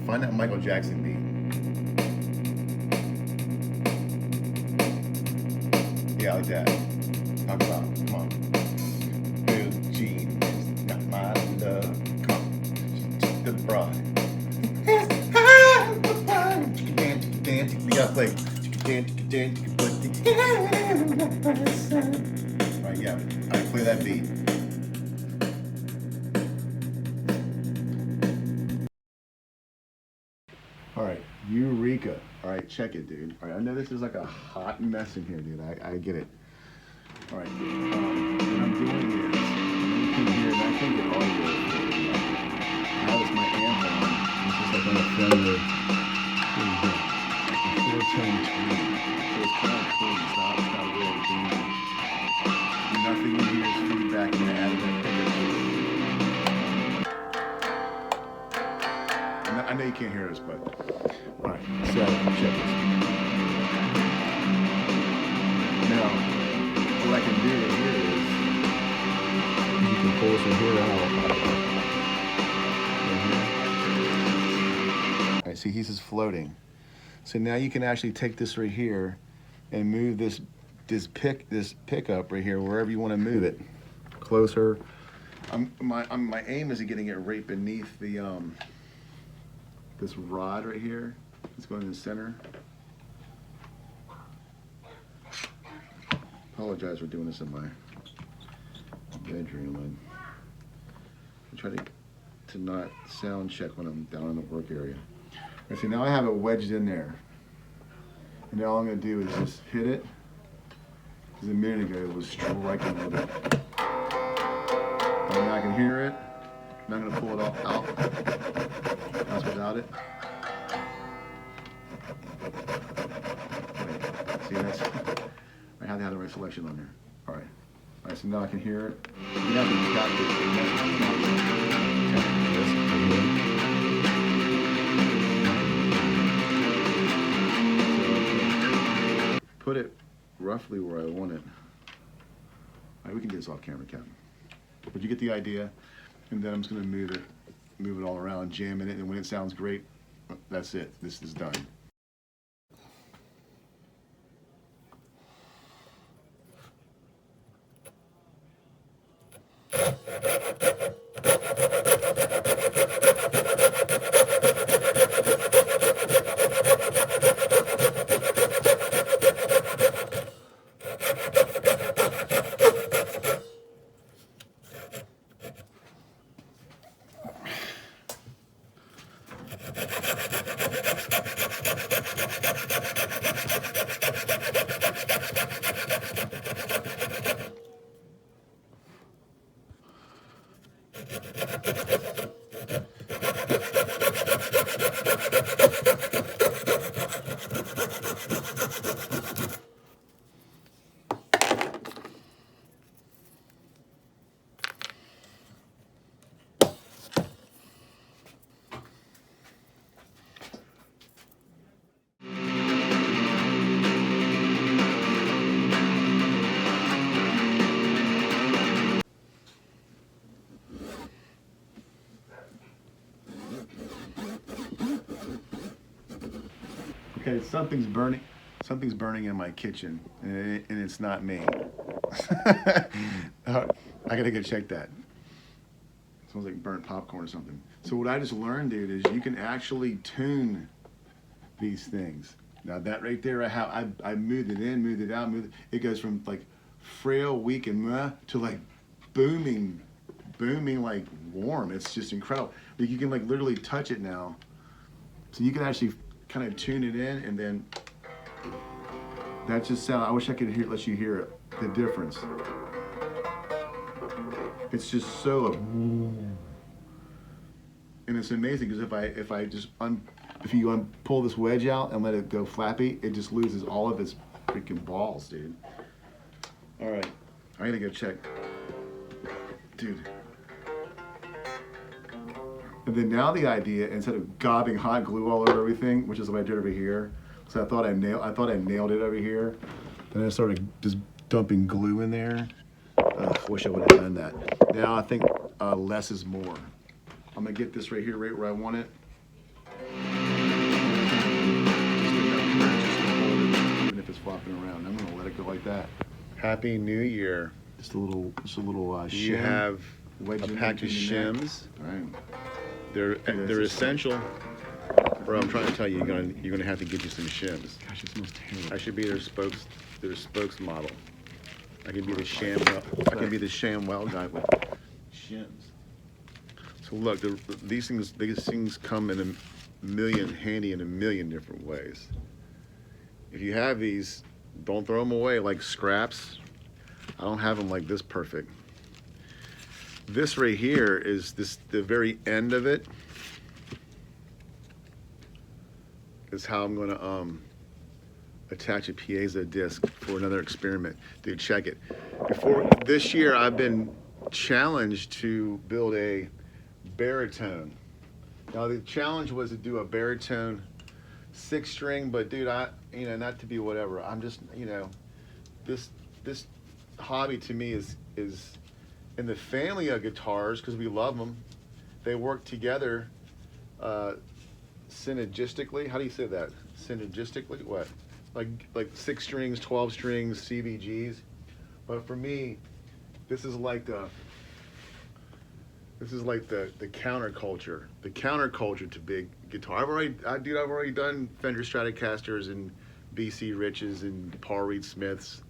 Find that Michael Jackson beat. Yeah, like that. Talk about, come on. Bill Jean is not my love. Come on. She's the bride. We gotta play. Right, yeah. Alright, play that beat. Alright, Eureka. Alright, check it, dude. Alright, I know this is like a hot mess in here, dude. I get it. Alright, what I'm doing is, you can hear, and I can't get audio. Now it's my amp on. It's just like on a Fender. Four-tone tone. So it's kind of clean. It's not really clean. Nothing in here is feedback in the additive picture. I know you can't hear us, but alright, so check this. Now, what I can do here is you can pull this here out. Alright, see, he's just floating. So now you can actually take this right here and move this pickup right here wherever you want to move it. Closer. My aim is getting it right beneath the this rod right here. It's going in the center. Apologize for doing this in my bedroom. I try to not sound check when I'm down in the work area. Okay, so now I have it wedged in there. And now all I'm going to do is just hit it. Because a minute ago it was striking with it. And now I can hear it. I'm not going to pull it all out. That's without it. Wait, see, that's, I have to have the right selection on there. All right. All right, so now I can hear it. You have to tap it. Put it roughly where I want it. All right, we can get this off camera, Captain. But you get the idea. And then I'm just going to move it all around, jamming it, and when it sounds great, that's it. This is done. Okay, something's burning in my kitchen, and it's not me. I gotta go check that. Smells like burnt popcorn or something. So what I just learned, dude, is you can actually tune these things. Now that right there, I moved it in, moved it out, it goes from like frail, weak, and meh to like booming, like warm. It's just incredible. Like you can like literally touch it now. So you can actually kind of tune it in, and then that just sound. I wish I could let you hear it, the difference. It's just so, and it's amazing because if you pull this wedge out and let it go flappy, it just loses all of its freaking balls, dude. All right, I gotta go check, dude. And then now the idea, instead of gobbing hot glue all over everything, which is what I did over here, so I thought I nailed it over here, and I started just dumping glue in there. Wish I would have done that. Now I think less is more. I'm gonna get this right here, right where I want it. Even if it's flopping around, I'm gonna let it go like that. Happy New Year. Just a little shim. You have a pack of shims. Right. They're essential. Bro, I'm trying to tell you, you're gonna have to get you some shims. Gosh, it smells terrible. I should be their spokesmodel. I can be the ShamWow guy with shims. So look, these things come in handy in a million different ways. If you have these, don't throw them away like scraps. I don't have them like this perfect. This right here is the very end of it. Is how I'm gonna attach a piezo disc for another experiment. Dude, check it. Before this year, I've been challenged to build a baritone. Now the challenge was to do a baritone 6-string, but dude, not to be whatever. I'm just, this hobby to me is in the family of guitars because we love them. They work together synergistically. How do you say that? Synergistically? What? Like 6 strings, 12 strings, CBGs. But for me, this is like the counterculture. The counterculture to big guitar. I've already done Fender Stratocasters and BC Riches and Paul Reed Smiths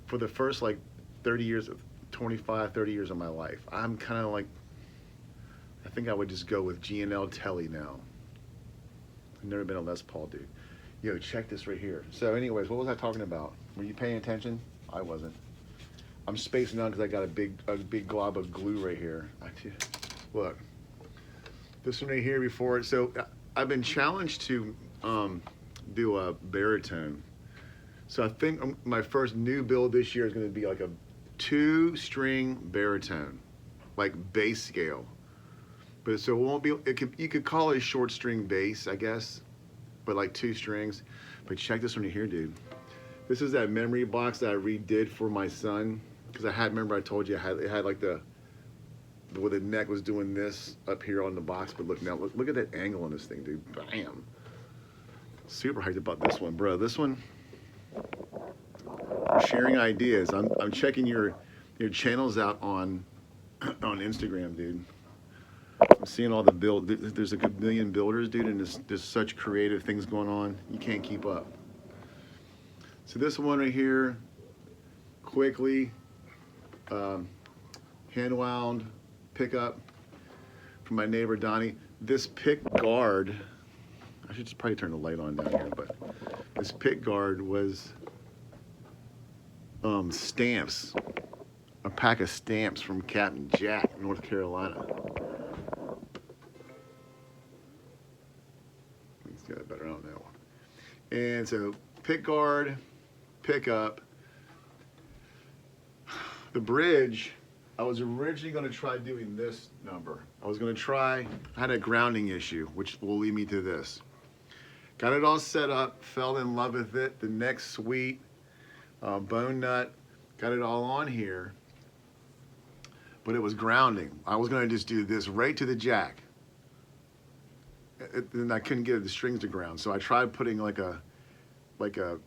for the first 30 years of 25, 30 years of my life. I'm kind of I think I would just go with G&L Telly now. I've never been a Les Paul dude. Yo, check this right here. So anyways, what was I talking about? Were you paying attention? I wasn't. I'm spacing out because I got a big glob of glue right here. Look, this one right here before. So I've been challenged to do a baritone. So I think my first new build this year is going to be like a 2-string baritone, like bass scale. But so it won't be. You could call it a short string bass, I guess, but like 2 strings. But check this one here, dude. This is that memory box that I redid for my son because remember I told you it had like where the neck was doing this up here on the box. But look now, look at that angle on this thing, dude. Bam. Super hyped about this one, bro. This one. We're sharing ideas. I'm checking your channels out on Instagram, dude. I'm seeing all the there's a good million builders, dude, and there's such creative things going on. You can't keep up. So this one right here, quickly, handwound pickup from my neighbor Donnie. This pick guard, I should just probably turn the light on down here, but this pick guard was stamps, a pack of stamps from Captain Jack, North Carolina. Let's get it better on that one. And so pick guard, pickup. The bridge, I was originally going to try doing this number. I had a grounding issue, which will lead me to this. Got it all set up, fell in love with it. The neck's sweet, bone nut, got it all on here. But it was grounding. I was going to just do this right to the jack. And I couldn't get the strings to ground. So I tried putting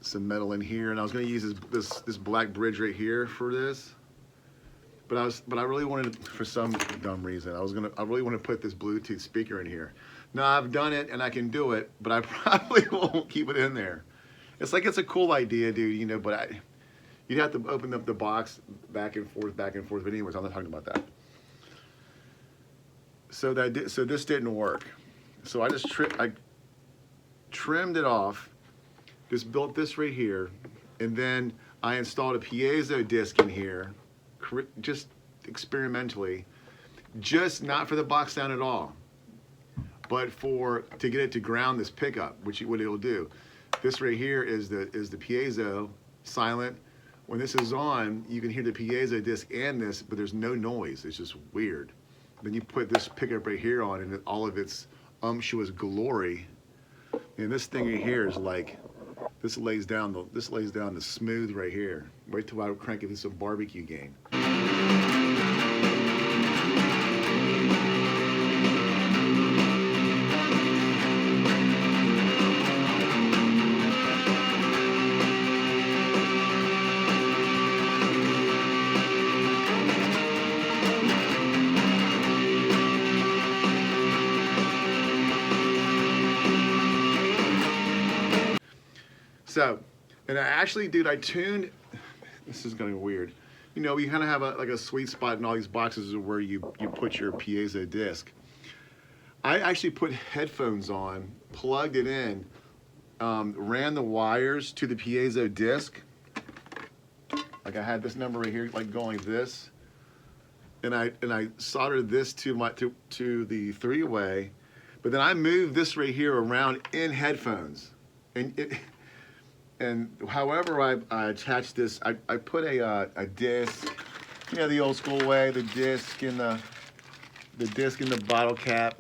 some metal in here, and I was going to use this black bridge right here for this. But I really wanted, for some dumb reason, I really want to put this Bluetooth speaker in here. Now I've done it and I can do it, but I probably won't keep it in there. It's a cool idea, dude, but you'd have to open up the box back and forth. But anyways, I'm not talking about that. So this didn't work. So I just trimmed it off, just built this right here, and then I installed a piezo disc in here, just experimentally, just not for the box sound at all, but to get it to ground this pickup, what it'll do. This right here is the piezo silent. When this is on, you can hear the piezo disc and this, but there's no noise. It's just weird. Then you put this pickup right here on, and all of its umptuous glory. And this thing right here is this lays down the smooth right here. Wait till I crank it to some barbecue game. So, and I actually, dude, I tuned, this is gonna be weird. You know, you kind of have like a sweet spot in all these boxes where you put your piezo disc. I actually put headphones on, plugged it in, ran the wires to the piezo disc. Like I had this number right here, like going this, and I soldered this to the three-way, but then I moved this right here around in headphones, and however I attached this, I put a disc, you know, the old school way, the disc in the bottle cap,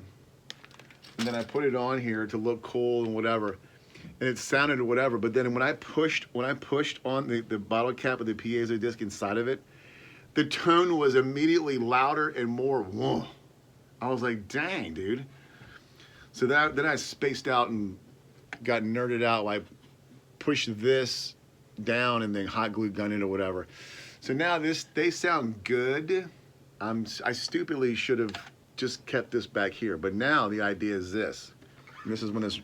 and then I put it on here to look cool and whatever. And it sounded whatever, but then when I pushed on the bottle cap of the piezo disc inside of it, the tone was immediately louder and more whoa. I was like, dang, dude. So then I spaced out and got nerded out, like pushed this down and then hot glue gun it or whatever. So now they sound good. I stupidly should have just kept this back here, but now the idea is this. And this is when this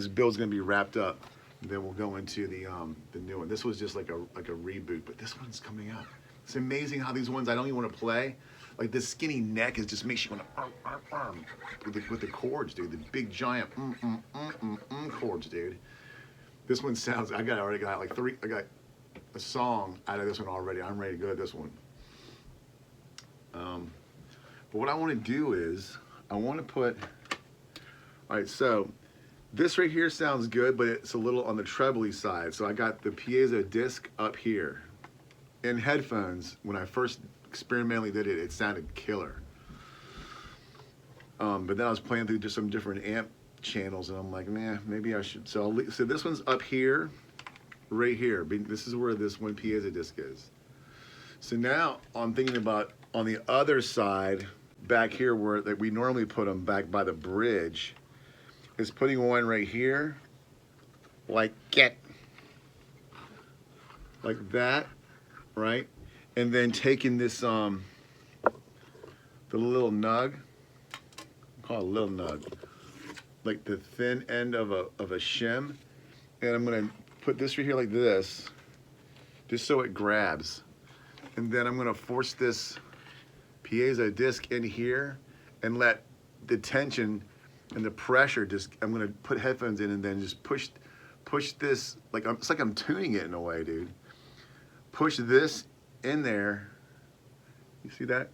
build's gonna be wrapped up. And then we'll go into the new one. This was just like a reboot, but this one's coming out. It's amazing how these ones I don't even want to play. Like this skinny neck is just makes you want to with the chords, dude. The big giant chords, dude. This one sounds. I already got like three. I got a song out of this one already. I'm ready to go to this one. But what I want to do is I want to put. All right, so. This right here sounds good, but it's a little on the trebly side. So I got the piezo disc up here. In headphones, when I first experimentally did it, it sounded killer. But then I was playing through just some different amp channels, and I'm like, nah, maybe I should. So this one's up here, right here. This is where this one piezo disc is. So now I'm thinking about on the other side, back here where we normally put them back by the bridge, is putting one right here, like that, right? And then taking this, the little nug, call it a little nug, like the thin end of a shim, and I'm gonna put this right here like this, just so it grabs. And then I'm gonna force this piezo disc in here and let the tension and the pressure just, I'm gonna put headphones in and then just push this, like it's like I'm tuning it in a way, dude. Push this in there. You see that?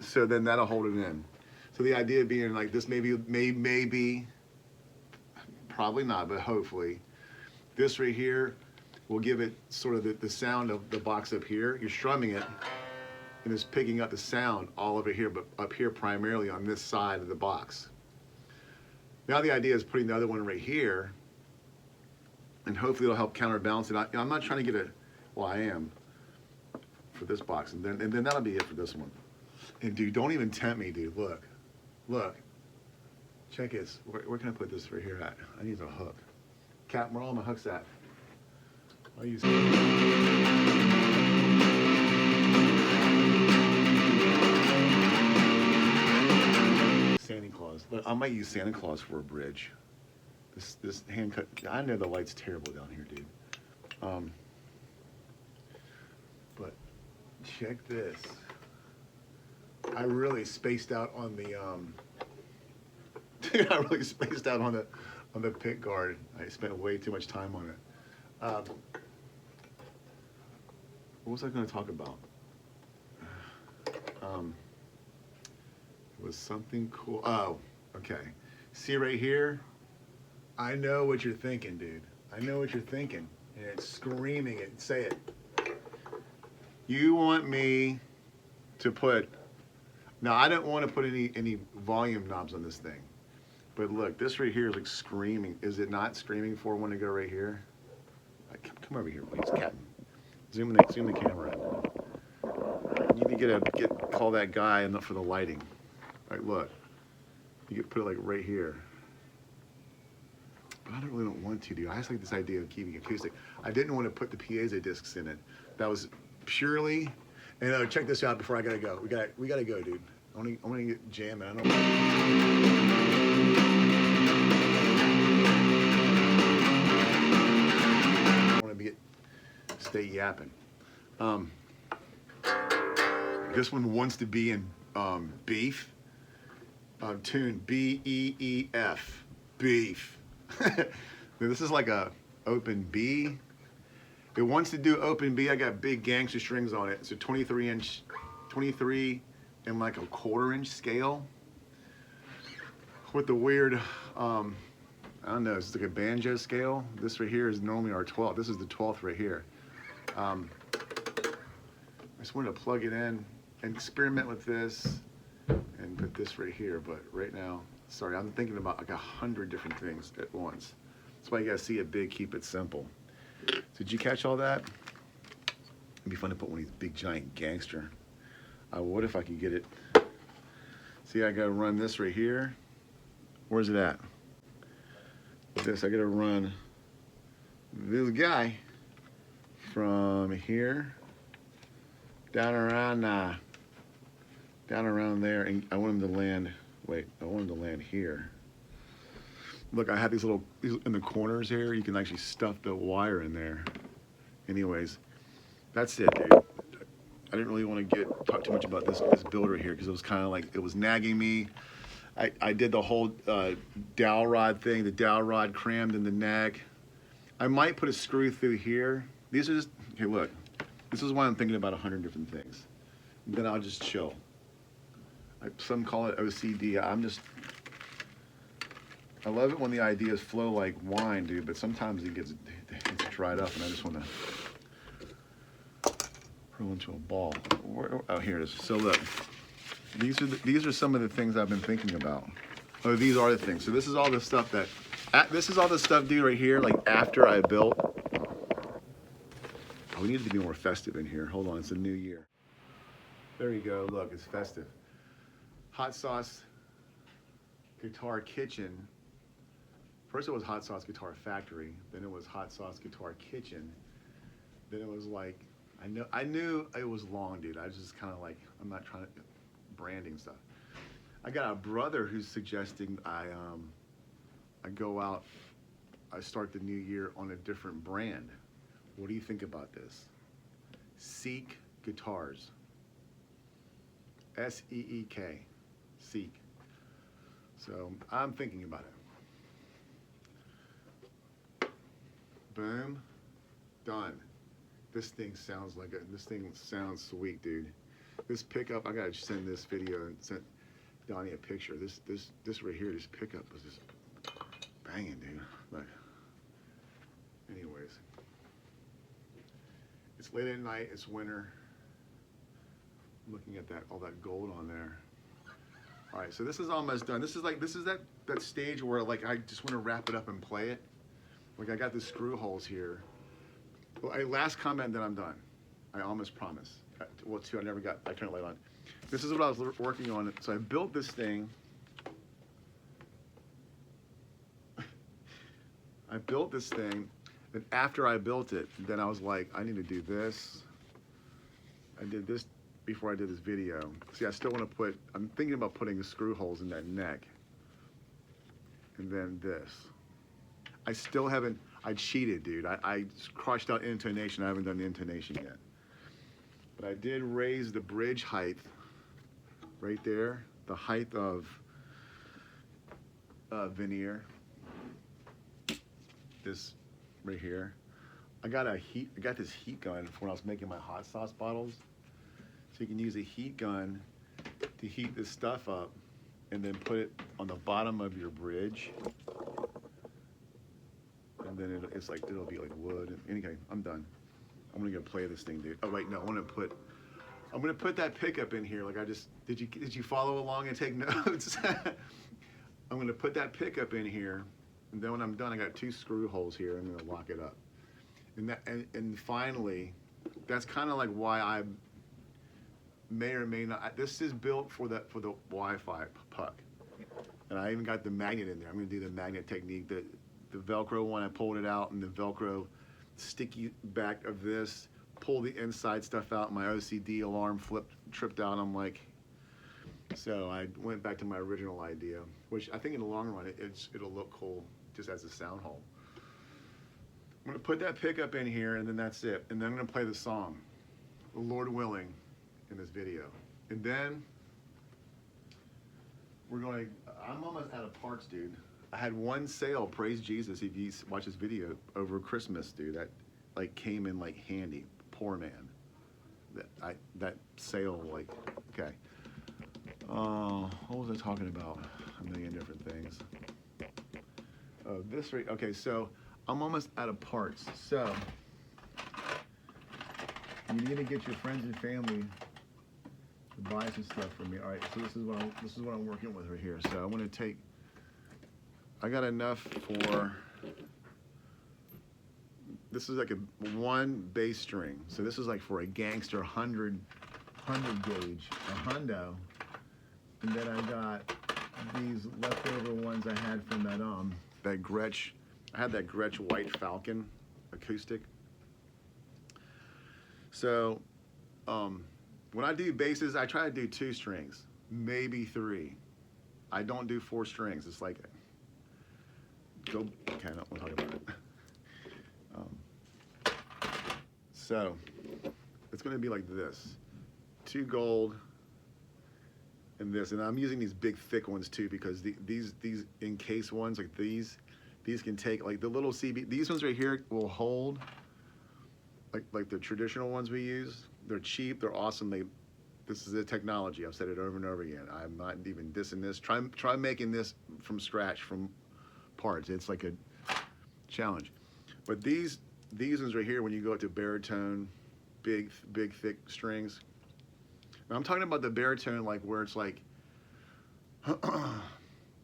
So then that'll hold it in. So the idea being like this maybe, probably not, but hopefully, this right here will give it sort of the sound of the box up here. You're strumming it, and it's picking up the sound all over here, but up here primarily on this side of the box. Now the idea is putting the other one right here, and hopefully it'll help counterbalance it. I'm not trying to get it, well, I am, for this box, and then that'll be it for this one. And dude, don't even tempt me, dude. Look. Check this. Where can I put this right here at? I need a hook. Cap, where are all my hooks at? I'll use Santa Claus. Look, I might use Santa Claus for a bridge. This hand cut. I know the light's terrible down here, dude. But check this. I really spaced out on the dude, I really spaced out on the pick guard. I spent way too much time on it. What was I going to talk about? It was something cool. Oh, okay. See right here? I know what you're thinking, dude. I know what you're thinking. And it's screaming it. Say it. You want me to put... Now, I don't want to put any volume knobs on this thing. But look, this right here is like screaming. Is it not screaming for one to go right here? Come over here, please, Captain. Zoom the camera in. You need to call that guy for the lighting. All right, look. You could put it like right here. But I don't want to, dude. I just like this idea of keeping it acoustic. I didn't want to put the piezo discs in it. That was purely, And check this out before I gotta go. We gotta go, dude. I wanna get jamming. I don't. I want to stay yapping. This one wants to be in beef. Tune B-E-E-F. Beef. This is like a open B. It wants to do open B. I got big gangster strings on it. It's a 23 and like a 1/4 inch scale with the weird, I don't know, it's like a banjo scale. This right here is normally our 12th. This is the 12th right here. I just wanted to plug it in and experiment with this and put this right here. But right now, sorry, I'm thinking about like 100 different things at once. That's why you gotta see it big, keep it simple. Did you catch all that? It'd be fun to put one of these big giant gangster. I would if I could get it. See, I gotta run this right here. Where's it at? This, I gotta run this guy from here down around there, and I want him to land. Wait, I want him to land here. Look, I have these in the corners here. You can actually stuff the wire in there. Anyways, that's it, dude. I didn't really want to talk too much about this builder here because it was kind of like, it was nagging me. I did the whole dowel rod thing, the dowel rod crammed in the neck. I might put a screw through here. These are just, okay, look. This is why I'm thinking about 100 different things. Then I'll just chill. Some call it OCD. I love it when the ideas flow like wine, dude, but sometimes it gets dried up and I just want to roll into a ball. Oh, here it is. So look, these are some of the things I've been thinking about. Oh, these are the things. So this is all the stuff dude, right here, like after I built. Oh, we need to be more festive in here. Hold on, it's a new year. There you go, look, it's festive. Hot Sauce Guitar Kitchen. First it was Hot Sauce Guitar Factory, then it was Hot Sauce Guitar Kitchen. Then it was like, I knew it was long, dude. I was just kind of like, I'm not trying to, branding stuff. I got a brother who's suggesting I go out, I start the new year on a different brand. What do you think about this? Seek Guitars. S-E-E-K. Seek. So I'm thinking about it. Boom. Done. This thing sounds sweet, dude. This pickup, I gotta send this video and send Donnie a picture. This right here, this pickup was just banging, dude. But anyways, it's late at night. It's winter. I'm looking at all that gold on there. All right, so this is almost done. This is that stage where like I just want to wrap it up and play it. Like I got the screw holes here. Well, last comment, then I'm done. I almost promise. Well, two, I turned the light on. This is what I was working on. So I built this thing. I built this thing, and after I built it, then I was like, I need to do this. I did this before I did this video. See, I still want to I'm thinking about putting the screw holes in that neck. And then this. I still haven't, I cheated, dude. I crossed out intonation. I haven't done the intonation yet. But I did raise the bridge height right there, the height of veneer. This right here. I got this heat gun for when I was making my hot sauce bottles. So you can use a heat gun to heat this stuff up and then put it on the bottom of your bridge. And then it'll be like wood. Anyway, I'm done. I'm gonna go play this thing, dude. Oh wait, no, I'm gonna put that pickup in here. Like did you follow along and take notes? I'm gonna put that pickup in here, and then when I'm done, I got 2 screw holes here. I'm gonna lock it up. And finally, that's kind of like why I may or may not. This is built for the Wi-Fi puck, and I even got the magnet in there. I'm gonna do the magnet technique. The Velcro one, I pulled it out, and the Velcro sticky back of this pull the inside stuff out. My OCD alarm tripped out. I'm like, so I went back to my original idea, which I think in the long run it'll look cool just as a sound hole. I'm gonna put that pickup in here, and then that's it. And then I'm gonna play the song, Lord willing, in this video. And then I'm almost out of parts, dude. I had one sale, praise Jesus, if you watch this video, over Christmas, dude, that like came in like handy. Poor man. That sale, like, okay. What was I talking about? A million different things. This right, okay, so I'm almost out of parts. So you need to get your friends and family to buy some stuff for me. All right, so this is what I'm working with right here. So I'm gonna take. I got enough for. This is like a one bass string. So this is like for a gangster 100 gauge, a hundo. And then I got these leftover ones I had from that Gretsch. I had that Gretsch White Falcon acoustic. So when I do basses, I try to do 2 strings, maybe 3. I don't do 4 strings. It's like, okay, I don't want to talk about it. So it's going to be like this, 2 gold and this, and I'm using these big thick ones too, because these encased ones, like these can take, like the little CB, these ones right here will hold like the traditional ones we use. They're cheap, they're awesome. This is the technology. I've said it over and over again. I'm not even dissing this. Try making this from scratch, from parts. It's like a challenge. But these ones right here, when you go up to baritone, big thick strings. Now I'm talking about the baritone, like where it's like,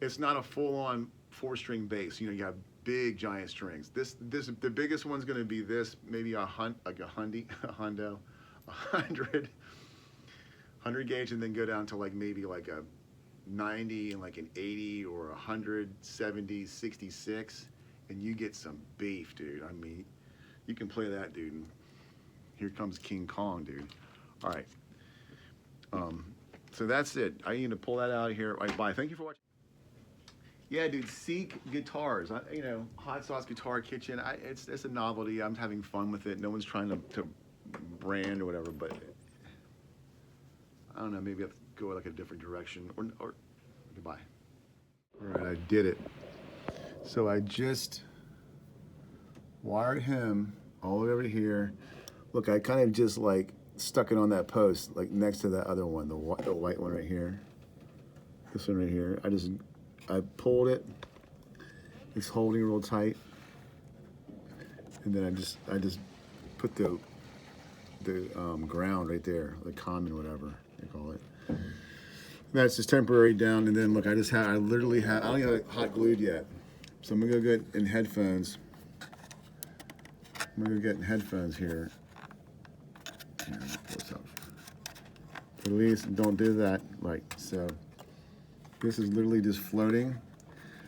it's not a full-on 4-string bass. You know, you have big giant strings. The biggest one's going to be this, maybe a hundo, 100 gauge, and then go down to like maybe like a 90 and like an 80 or 170, 66, and you get some beef, dude. I mean, you can play that, dude. And here comes King Kong, dude. All right. So that's it. I need to pull that out of here. All right, bye. Thank you for watching. Yeah, dude, Seek guitars. You know, Hot Sauce Guitar Kitchen. It's a novelty. I'm having fun with it. No one's trying to brand or whatever, but I don't know. Maybe I have to go like a different direction. Or goodbye. All right, I did it. So I just wired him all the way over to here. Look, I kind of just like stuck it on that post, like next to that other one, the white one right here. This one right here. I pulled it. It's holding real tight, and then I just put the ground right there, the common, whatever they call it. That's just temporary down, and then look, I literally have. I don't even have it hot glued yet, so I'm gonna go get in headphones. I'm gonna go get in headphones here. Please don't do that. Right, so this is literally just floating,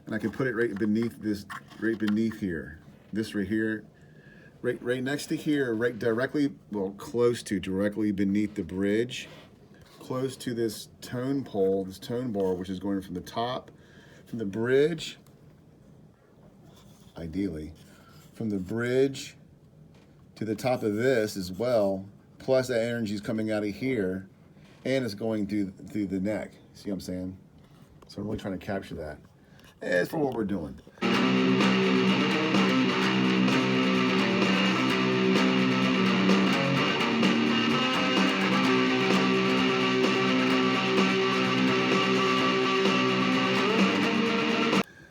and I can put it right beneath this, right beneath here. This right here, right next to here, right directly, well, close to, directly beneath the bridge, close to this tone pole, this tone bar, which is going from the top, from the bridge, ideally, from the bridge to the top of this as well, plus that energy is coming out of here, and it's going through the neck. See what I'm saying? So I'm really trying to capture that. It's for what we're doing.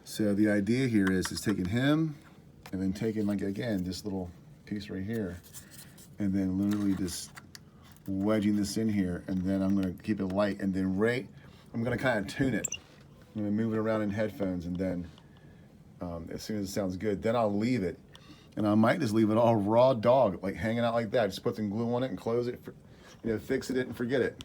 So the idea here is taking him and then taking, like, again, this little piece right here, and then literally just wedging this in here, and then I'm going to keep it light, and then I'm going to kind of tune it. I'm going to move it around in headphones, and then as soon as it sounds good, then I'll leave it. And I might just leave it all raw dog, like hanging out like that. Just put some glue on it and close it, fix it and forget it.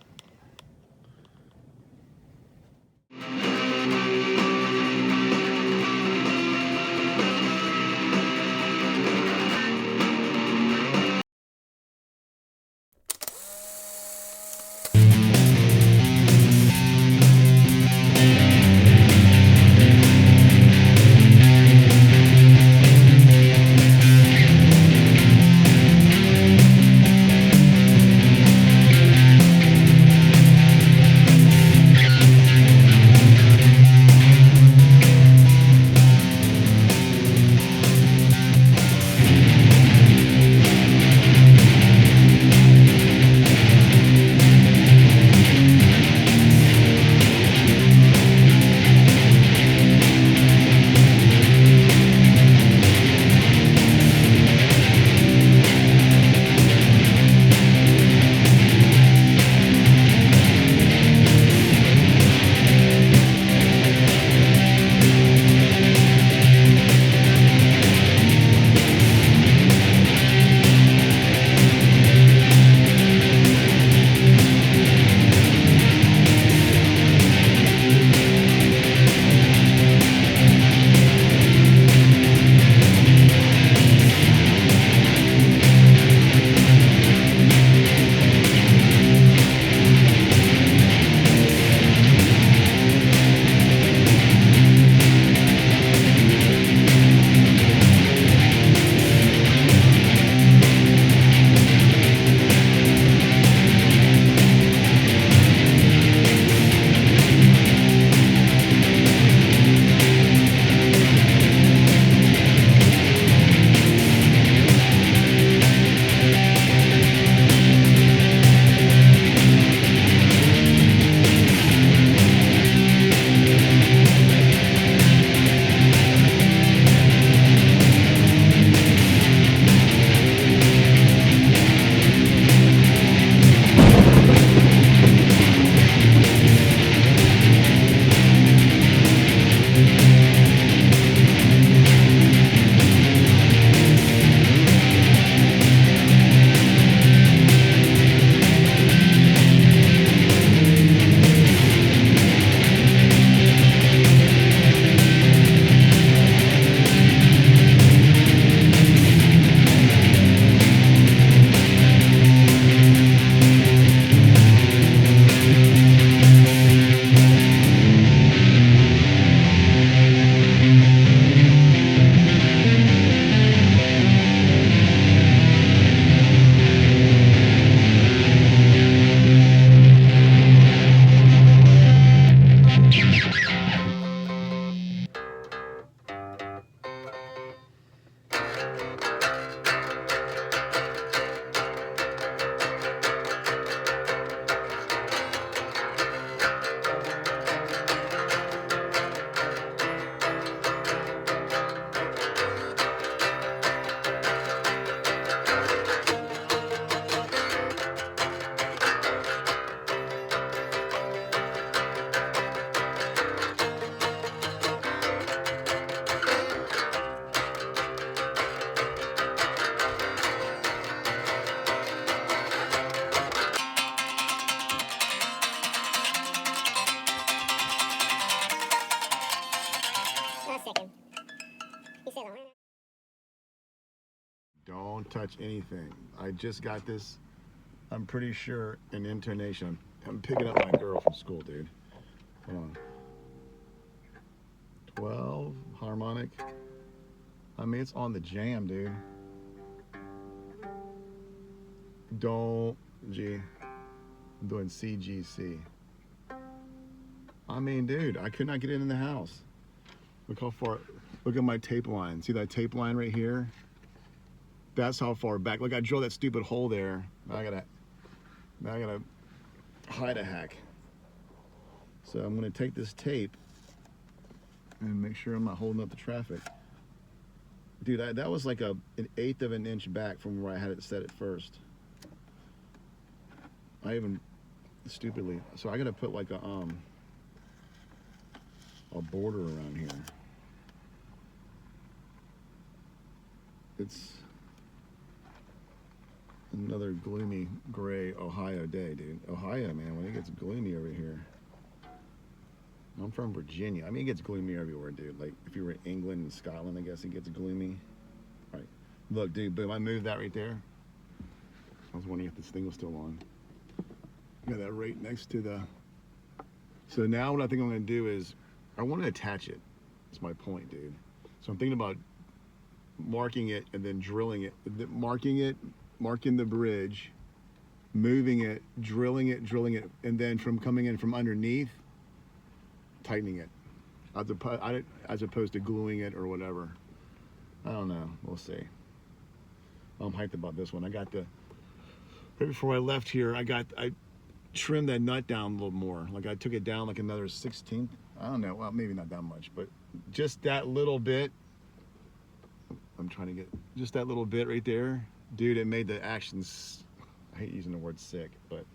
Don't touch anything. I just got this, I'm pretty sure, in intonation. I'm picking up my girl from school, dude. Hold on. 12 harmonic. I mean, it's on the jam, dude. Don't G. I'm doing CGC. I mean, dude, I could not get it in the house. Look how far. Look at my tape line. See that tape line right here? That's how far back. Look, I drilled that stupid hole there. Now I gotta hide a hack. So I'm gonna take this tape and make sure I'm not holding up the traffic. Dude, that was like an 1/8 of an inch back from where I had it set at first. I even stupidly. So I gotta put like a border around here. It's another gloomy gray Ohio day, dude. Ohio, man, when it gets gloomy over here. I'm from Virginia. I mean, it gets gloomy everywhere, dude. Like, if you were in England and Scotland, I guess it gets gloomy. All right. Look, dude, boom, I moved that right there. I was wondering if this thing was still on. Got that right next to the... So now what I think I'm going to do is, I want to attach it. That's my point, dude. So I'm thinking about marking it and then drilling it. Marking it, marking the bridge, moving it, drilling it, and then from coming in from underneath, tightening it, as opposed to gluing it or whatever. I don't know. We'll see. I'm hyped about this one. I got the... Right before I left here, I trimmed that nut down a little more. Like, I took it down like another 1/16. I don't know. Well, maybe not that much, but just that little bit. I'm trying to get just that little bit right there. Dude, it made the actions... I hate using the word sick, but...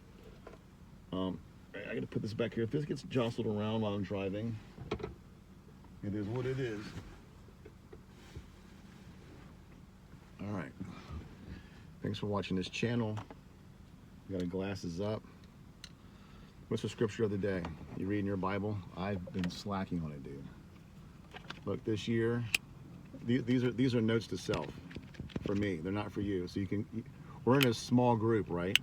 I gotta put this back here. If this gets jostled around while I'm driving, it is what it is. All right. Thanks for watching this channel. Got our glasses up. What's the scripture of the day? You reading your Bible? I've been slacking on it, dude. Look, this year, these are notes to self. For me, they're not for you. So we're in a small group, right?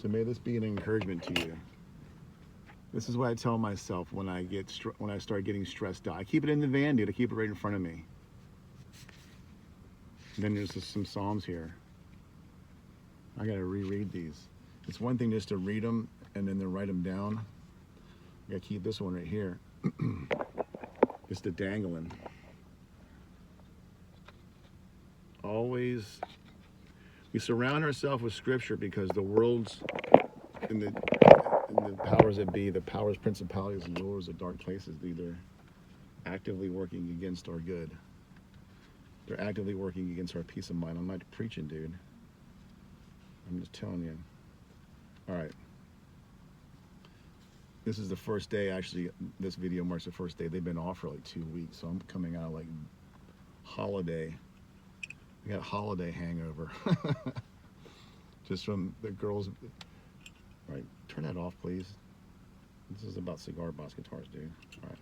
So may this be an encouragement to you. This is what I tell myself when I start getting stressed out. I keep it in the van, dude. I keep it right in front of me. And then there's just some Psalms here. I gotta reread these. It's one thing just to read them and then to write them down. I gotta keep this one right here. It's the dangling. Always, we surround ourselves with scripture because the world's in the powers that be, the powers, principalities, and rulers of dark places, they're actively working against our good. They're actively working against our peace of mind. I'm not preaching, dude. I'm just telling you. All right. This is the first day, actually, this video marks the first day. They've been off for like 2 weeks, so I'm coming out like holiday. I got holiday hangover. Just from the girls. All right, turn that off, please. This is about Cigar boss guitars, dude. All right.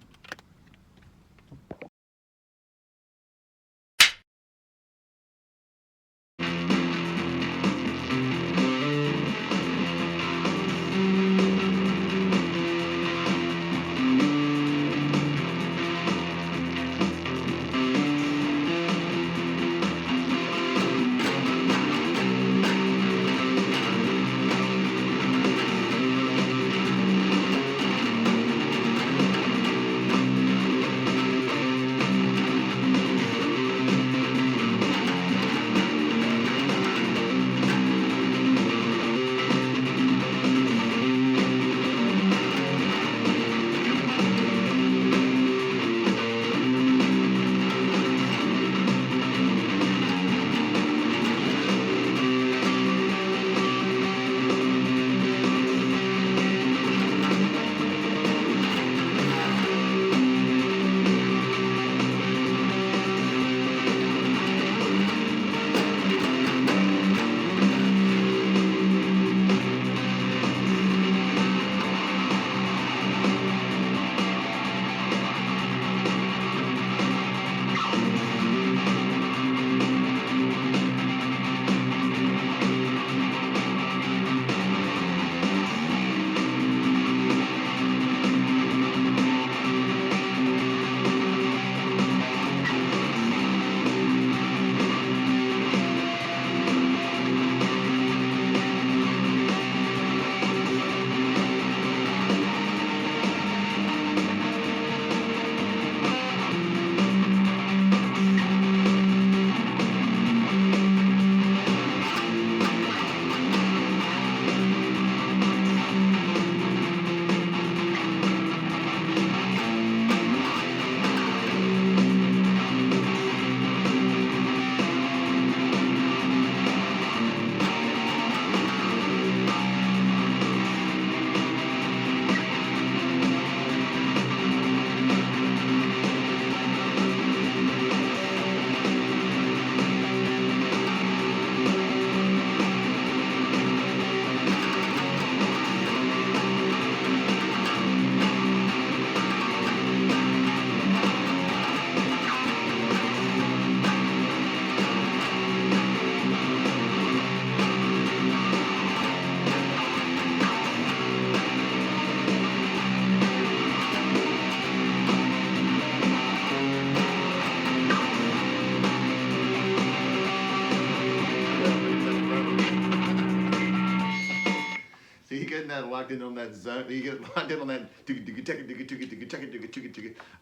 that, locked in on that zone. You get locked in on that.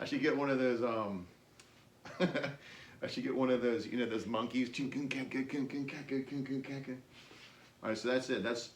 I should get one of those. I should get one of those. You know, those monkeys. All right, so that's it. That's